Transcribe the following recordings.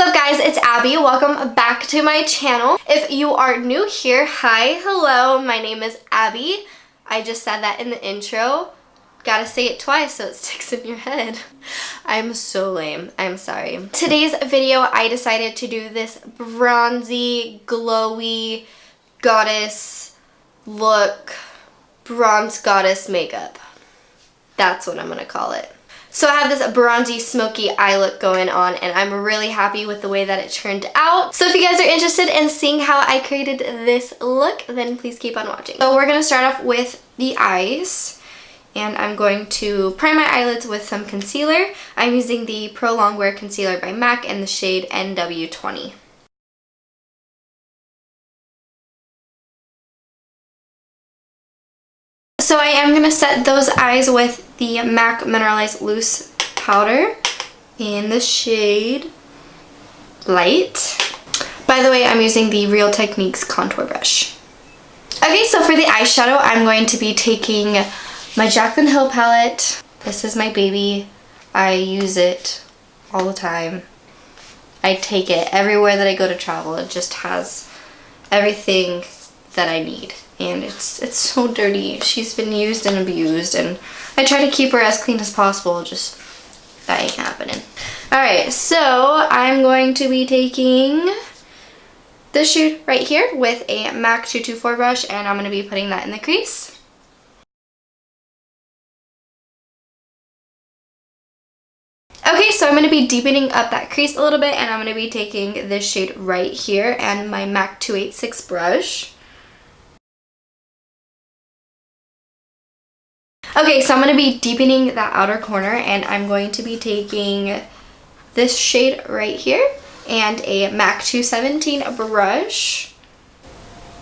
What's up guys, it's Abby. Welcome back to my channel. If you are new here, hi, hello, my name is Abby. I just said that in the intro. Gotta say it twice so it sticks in your head. I'm so lame, I'm sorry. Today's video I decided to do this bronzy, glowy goddess look, bronze goddess makeup. That's what I'm gonna call it. So I have this bronzy, smoky eye look going on, and I'm really happy with the way that it turned out. So if you guys are interested in seeing how I created this look, then please keep on watching. So we're gonna start off with the eyes, and I'm going to prime my eyelids with some concealer. I'm using the Pro Longwear Concealer by MAC in the shade NW20. So I am going to set those eyes with the MAC Mineralized Loose Powder in the shade Light. By the way, I'm using the Real Techniques contour brush. Okay, so for the eyeshadow, I'm going to be taking my Jaclyn Hill palette. This is my baby. I use it all the time. I take it everywhere that I go to travel. It just has everything that I need. And it's so dirty. She's been used and abused, and I try to keep her as clean as possible, just that ain't happening. Alright, so I'm going to be taking this shade right here with a MAC 224 brush, and I'm going to be putting that in the crease. Okay, so I'm going to be deepening up that crease a little bit, and I'm going to be taking this shade right here and my MAC 286 brush. Okay, so I'm going to be deepening that outer corner, and I'm going to be taking this shade right here and a MAC 217 brush.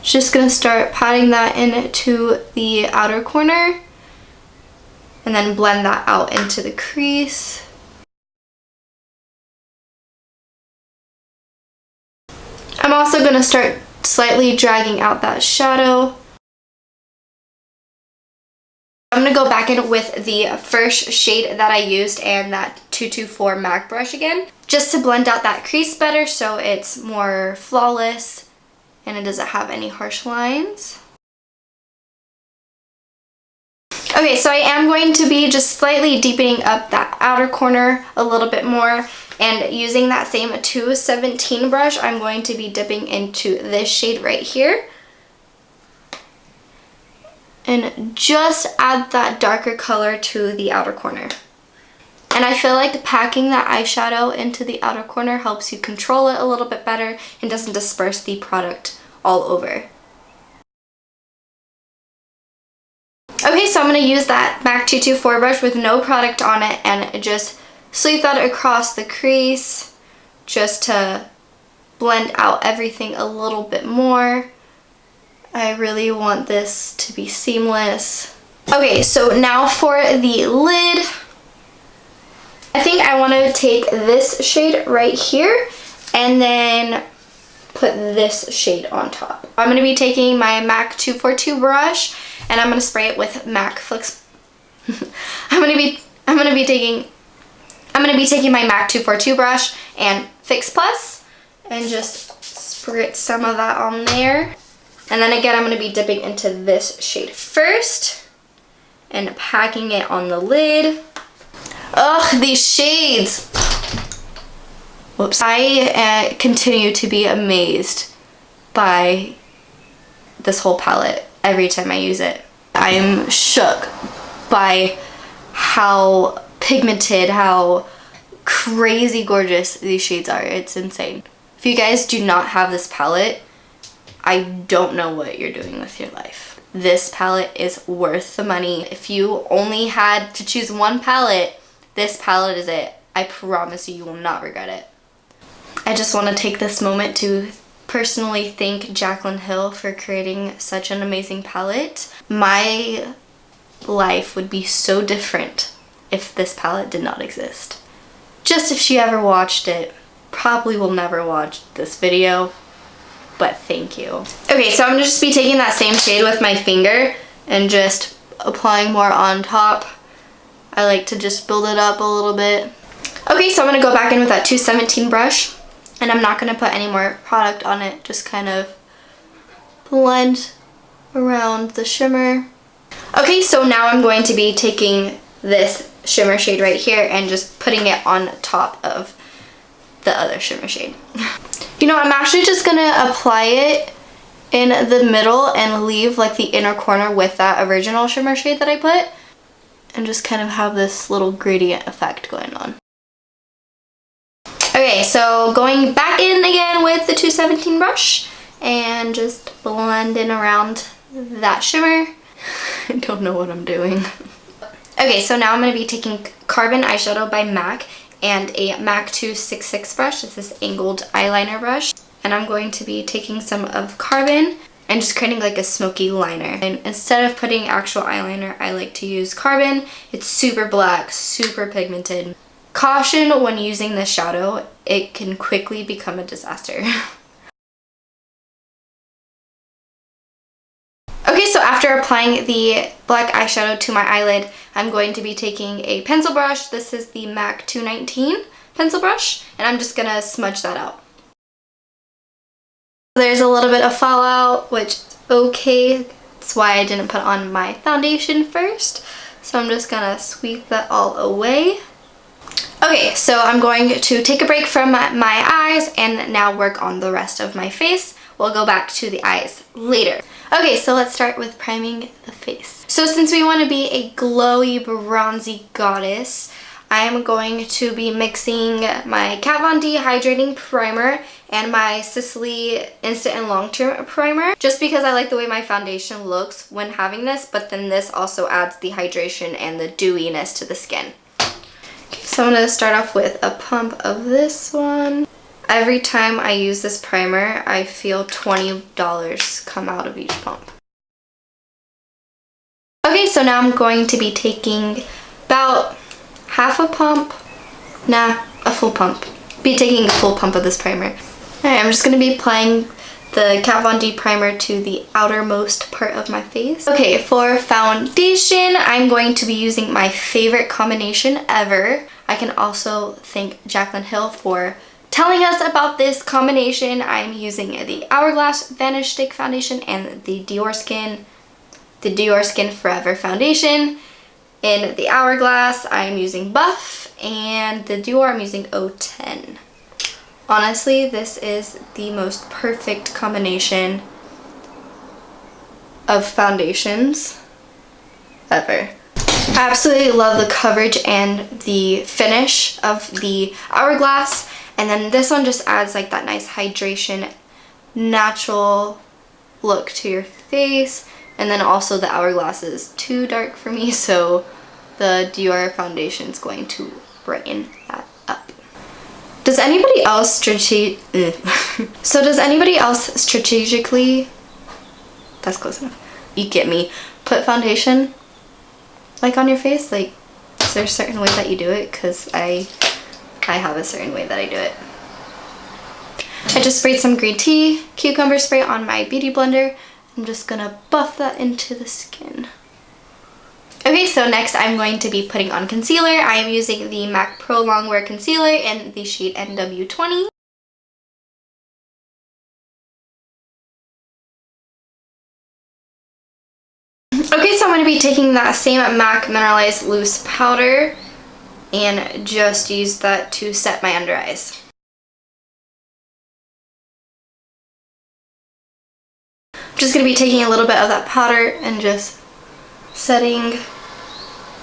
Just going to start patting that into the outer corner and then blend that out into the crease. I'm also going to start slightly dragging out that shadow. I'm going to go back in with the first shade that I used and that 224 MAC brush again, just to blend out that crease better so it's more flawless and it doesn't have any harsh lines. Okay, so I am going to be just slightly deepening up that outer corner a little bit more, and using that same 217 brush, I'm going to be dipping into this shade right here. And just add that darker color to the outer corner. And I feel like packing that eyeshadow into the outer corner helps you control it a little bit better and doesn't disperse the product all over. Okay, so I'm going to use that MAC 224 brush with no product on it and just sweep that across the crease just to blend out everything a little bit more. I really want this to be seamless. Okay, so now for the lid. I think I want to take this shade right here and then put this shade on top. I'm going to be taking my MAC 242 brush and I'm going to spray it with MAC Fix. I'm going to be taking my MAC 242 brush and Fix Plus and just spritz some of that on there. And then again, I'm going to be dipping into this shade first and packing it on the lid. Ugh, these shades. Whoops. I continue to be amazed by this whole palette every time I use it. I'm shook by how pigmented, how crazy gorgeous these shades are. It's insane. If you guys do not have this palette, I don't know what you're doing with your life. This palette is worth the money. If you only had to choose one palette, this palette is it. I promise you will not regret it. I just want to take this moment to personally thank Jaclyn Hill for creating such an amazing palette. My life would be so different if this palette did not exist. Just if she ever watched it. Probably will never watch this video, but thank you. Okay, so I'm gonna just be taking that same shade with my finger and just applying more on top. I like to just build it up a little bit. Okay, so I'm gonna go back in with that 217 brush And I'm not going to put any more product on it, just kind of blend around the shimmer. Okay, so now I'm going to be taking this shimmer shade right here and just putting it on top of the other shimmer shade. You know, I'm actually just going to apply it in the middle and leave like the inner corner with that original shimmer shade that I put, and just kind of have this little gradient effect going on. Okay, so going back in again with the 217 brush and just blending around that shimmer. I don't know what I'm doing. Okay, so now I'm going to be taking Carbon Eyeshadow by MAC and a MAC 266 brush. This is angled eyeliner brush. And I'm going to be taking some of Carbon and just creating like a smoky liner. And instead of putting actual eyeliner, I like to use Carbon. It's super black, super pigmented. Caution when using this shadow, it can quickly become a disaster. Okay, so after applying the black eyeshadow to my eyelid, I'm going to be taking a pencil brush. This is the MAC 219 pencil brush, and I'm just gonna smudge that out. There's a little bit of fallout, which is okay. That's why I didn't put on my foundation first. So I'm just gonna sweep that all away. Okay, so I'm going to take a break from my eyes and now work on the rest of my face. We'll go back to the eyes later. Okay, so let's start with priming the face. So since we want to be a glowy, bronzy goddess, I am going to be mixing my Kat Von D Hydrating Primer and my Sicily Instant and Long Term Primer, just because I like the way my foundation looks when having this, but then this also adds the hydration and the dewiness to the skin. Okay, so I'm going to start off with a pump of this one. Every time I use this primer, I feel $20 come out of each pump. Okay, so now I'm going to be taking about half a pump, a full pump. Be taking a full pump of this primer. Alright, I'm just going to be applying the Kat Von D primer to the outermost part of my face. Okay, for foundation, I'm going to be using my favorite combination ever. I can also thank Jaclyn Hill for telling us about this combination. I'm using the Hourglass Vanish Stick Foundation and the Dior Skin Forever Foundation. In the Hourglass, I'm using Buff, and the Dior, I'm using 010. Honestly, this is the most perfect combination of foundations ever. I absolutely love the coverage and the finish of the Hourglass, and then this one just adds like that nice hydration, natural look to your face. And then also the Hourglass is too dark for me, so the Dior foundation is going to brighten that up. Does anybody else strategically, that's close enough, you get me, put foundation like on your face? Like, is there a certain way that you do it? Because I have a certain way that I do it. I just sprayed some green tea cucumber spray on my beauty blender. I'm just gonna buff that into the skin. Okay, so next I'm going to be putting on concealer. I am using the MAC Pro Longwear Concealer in the shade NW20. Okay, so I'm going to be taking that same MAC Mineralized Loose Powder and just use that to set my under eyes. I'm just going to be taking a little bit of that powder and just setting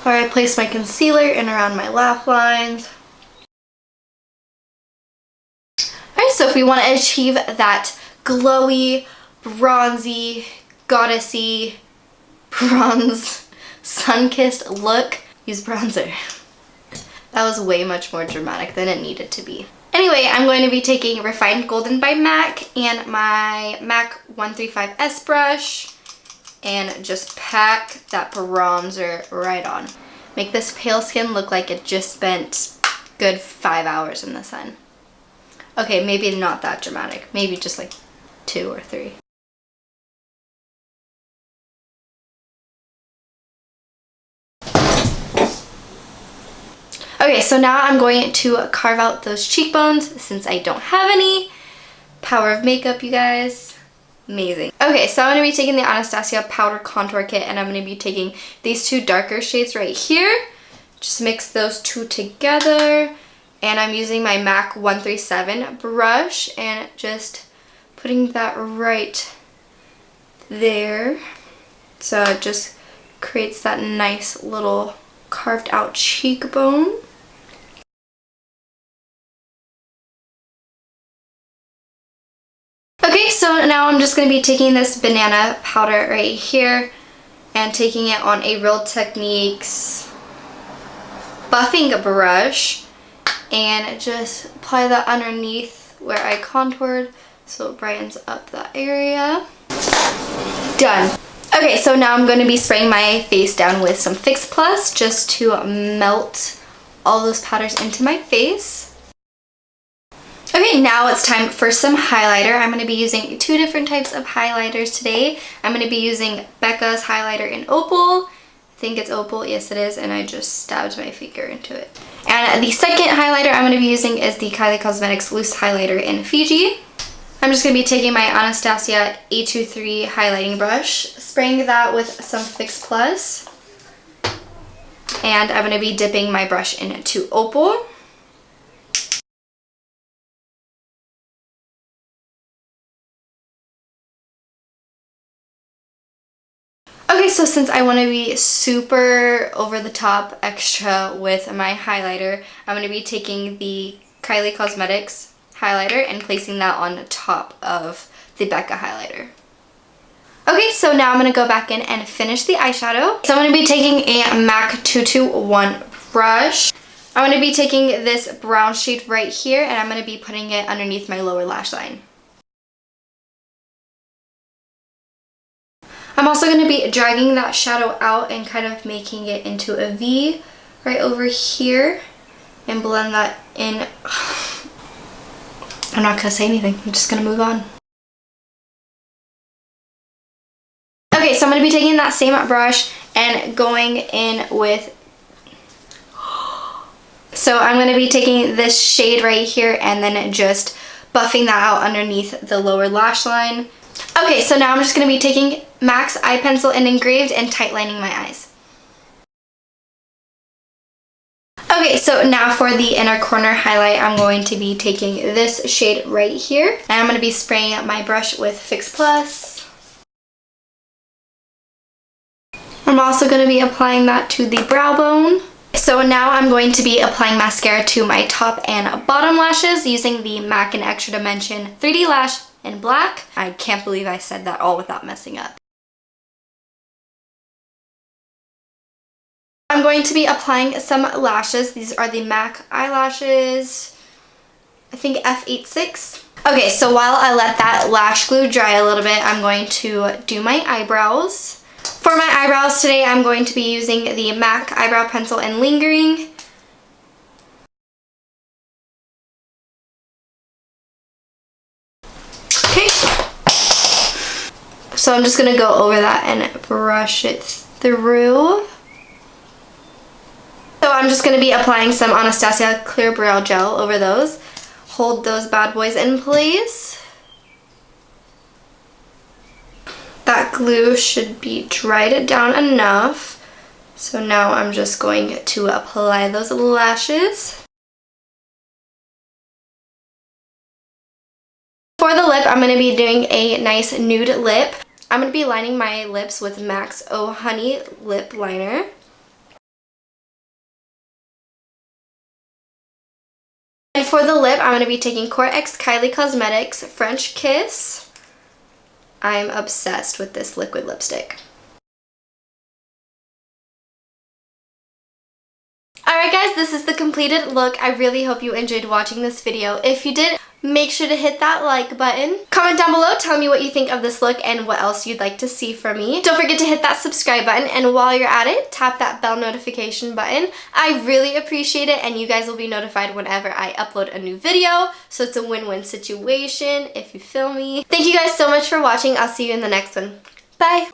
where I place my concealer and around my laugh lines. Alright, so if we want to achieve that glowy, bronzy, goddessy, bronze, sun-kissed look, use bronzer. That was way much more dramatic than it needed to be. Anyway, I'm going to be taking Refined Golden by MAC and my MAC 135S brush and just pack that bronzer right on. Make this pale skin look like it just spent good 5 hours in the sun. Okay, maybe not that dramatic. Maybe just like 2 or 3. Okay, so now I'm going to carve out those cheekbones since I don't have any. Power of makeup, you guys. Amazing. Okay, so I'm going to be taking the Anastasia Powder Contour Kit, and I'm going to be taking these two darker shades right here. Just mix those two together. And I'm using my MAC 137 brush and just putting that right there. So it just creates that nice little carved out cheekbone. Okay, so now I'm just going to be taking this banana powder right here and taking it on a Real Techniques buffing brush and just apply that underneath where I contoured so it brightens up that area. Done. Okay, so now I'm going to be spraying my face down with some Fix Plus just to melt all those powders into my face. Okay, now it's time for some highlighter. I'm going to be using two different types of highlighters today. I'm going to be using Becca's highlighter in Opal. I think it's Opal, yes it is, and I just stabbed my finger into it. And the second highlighter I'm going to be using is the Kylie Cosmetics Loose Highlighter in Fiji. I'm just going to be taking my Anastasia A23 highlighting brush, spraying that with some Fix Plus, and I'm going to be dipping my brush into Opal. Okay, so since I want to be super over the top extra with my highlighter, I'm going to be taking the Kylie Cosmetics highlighter and placing that on top of the Becca highlighter. Okay, so now I'm going to go back in and finish the eyeshadow. So I'm going to be taking a MAC 221 brush. I'm going to be taking this brown shade right here and I'm going to be putting it underneath my lower lash line. I'm also going to be dragging that shadow out and kind of making it into a V right over here and blend that in. I'm not going to say anything. I'm just going to move on. Okay, so I'm going to be taking that same brush and going in with... So I'm going to be taking this shade right here and then just buffing that out underneath the lower lash line. Okay, so now I'm just going to be taking MAC's eye pencil and engraved and tightlining my eyes. Okay, so now for the inner corner highlight, I'm going to be taking this shade right here. And I'm going to be spraying my brush with Fix Plus. I'm also going to be applying that to the brow bone. So now I'm going to be applying mascara to my top and bottom lashes using the MAC and Extra Dimension 3D Lash in black. I can't believe I said that all without messing up. I'm going to be applying some lashes. These are the MAC eyelashes, I think F86. Okay, so while I let that lash glue dry a little bit, I'm going to do my eyebrows. For my eyebrows today, I'm going to be using the MAC eyebrow pencil in Lingering. Okay. So I'm just going to go over that and brush it through. So I'm just going to be applying some Anastasia Clear Brow Gel over those. Hold those bad boys in place. That glue should be dried down enough. So now I'm just going to apply those lashes. For the lip, I'm going to be doing a nice nude lip. I'm going to be lining my lips with MAC's Oh Honey lip liner. And for the lip, I'm going to be taking Core X Kylie Cosmetics French Kiss. I'm obsessed with this liquid lipstick. Alright guys, this is the completed look. I really hope you enjoyed watching this video. If you did, make sure to hit that like button. Comment down below, tell me what you think of this look and what else you'd like to see from me. Don't forget to hit that subscribe button, and while you're at it, tap that bell notification button. I really appreciate it, and you guys will be notified whenever I upload a new video, so it's a win-win situation if you feel me. Thank you guys so much for watching. I'll see you in the next one. Bye!